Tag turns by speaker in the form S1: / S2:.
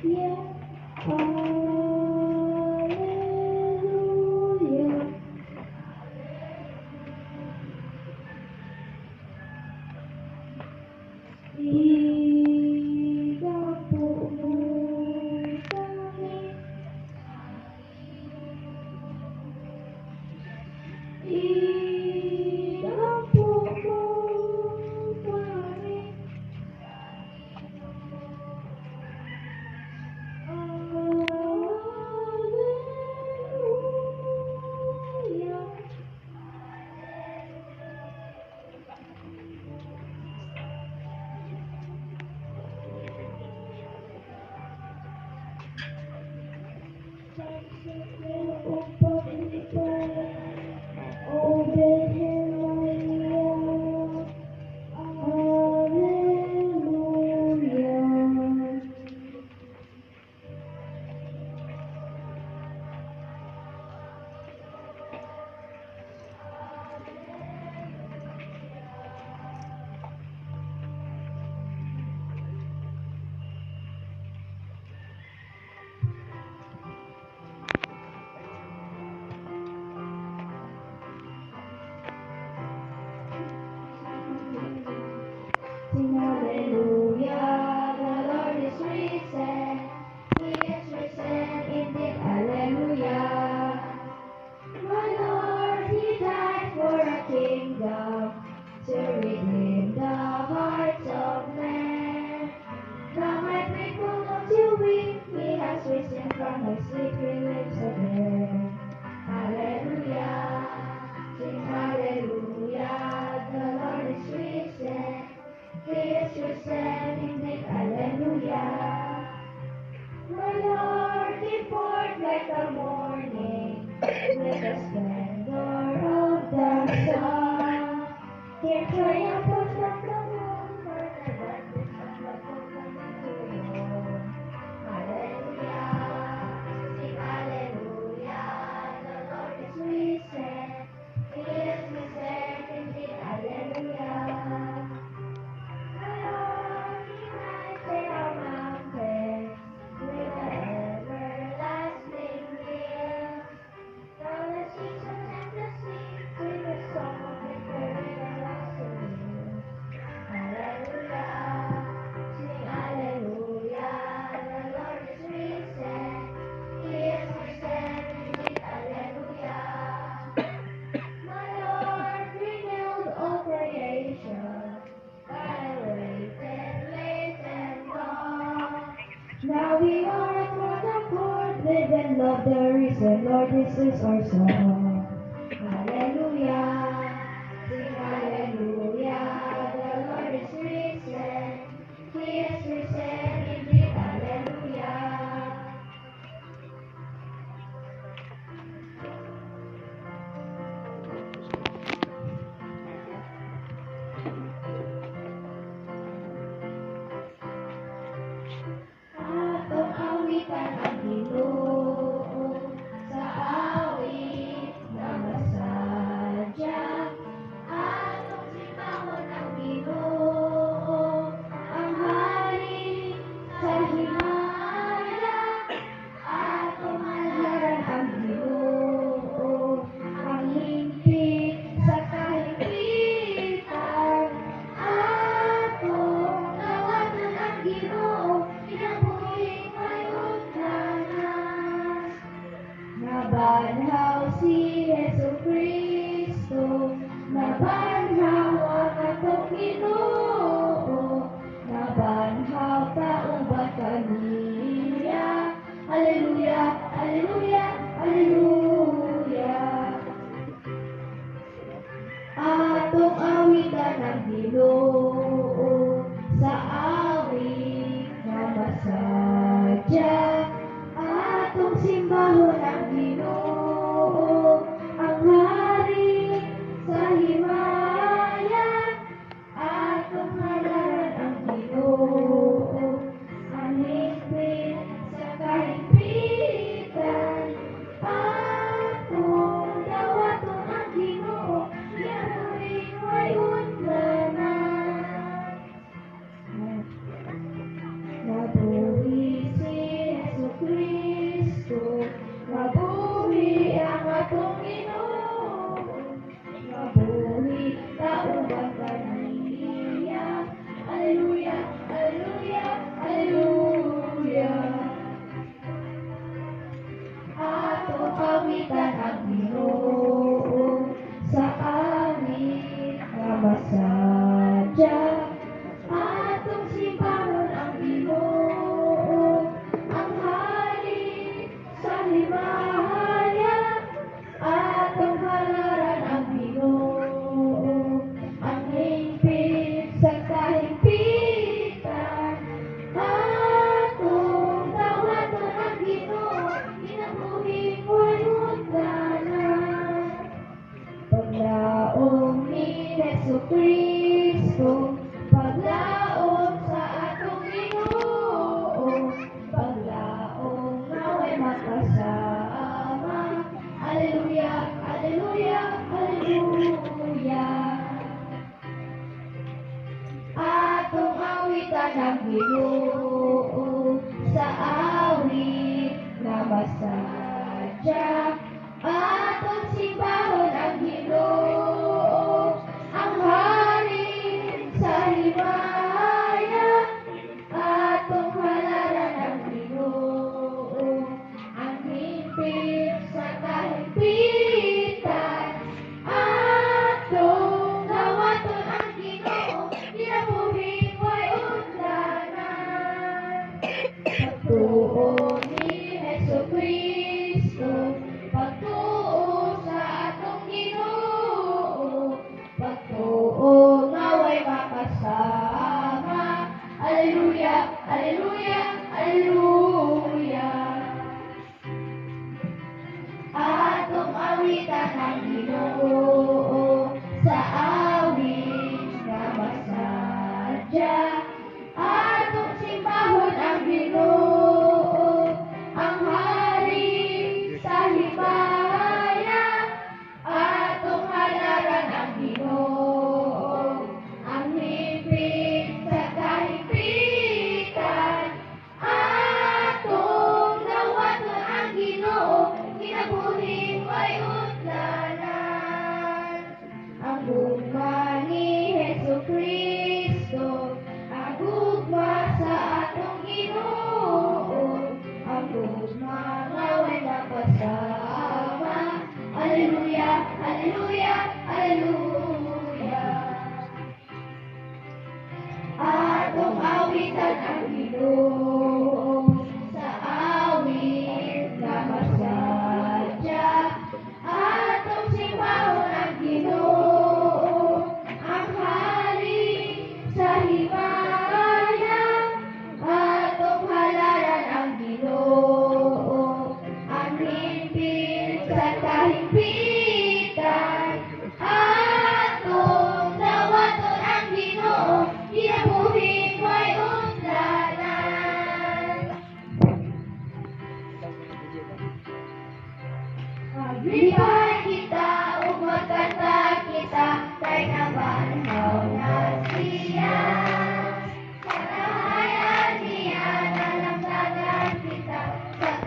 S1: Yeah. Hallelujah. Sing hallelujah, the Lord is risen. He is risen indeed, hallelujah. My Lord, He died for a kingdom to redeem the hearts of men. Now my people, don't you weep, He has risen from the sleep, He lives again. Hallelujah, sing hallelujah, the Lord is risen. He is risen indeed, hallelujah. My Lord, He poured like the morning with the splendor of the sun. Came triumphant from the moon for the darkness of the covenant to own. Hallelujah, sing hallelujah, the Lord is risen. He is risen indeed, hallelujah. My Lord, He rides our mountains with the everlasting hill. Now the seasons and the sea with the song of victory and sing. Hallelujah, sing hallelujah, the Lord is risen. He is risen indeed, hallelujah. My Lord renewed all creation, while waited late and long. Now we are at one accord, live and love the risen Lord, this is our song. Hallelujah, sing hallelujah, the Lord is risen. He is risen indeed, hallelujah. Atong awitan ang Ginoo sa awit na masadya. Atong simahon ang Ginoo, ang hari sa himaya. Atong halaran ang Ginoo, ang hingpit sa kahimpitan. Atong tawanan ang Ginoo, inabuhi mayon lanas. Nabanhaw si Jesucristo, nabanhaw ang atong Ginoo, nabanhaw kauban kaniya. Hallelujah, hallelujah, hallelujah. Atong awitan ang Ginoo sa awit na masadya. Atong simbahon ang Ginoo, masadya atong simbahan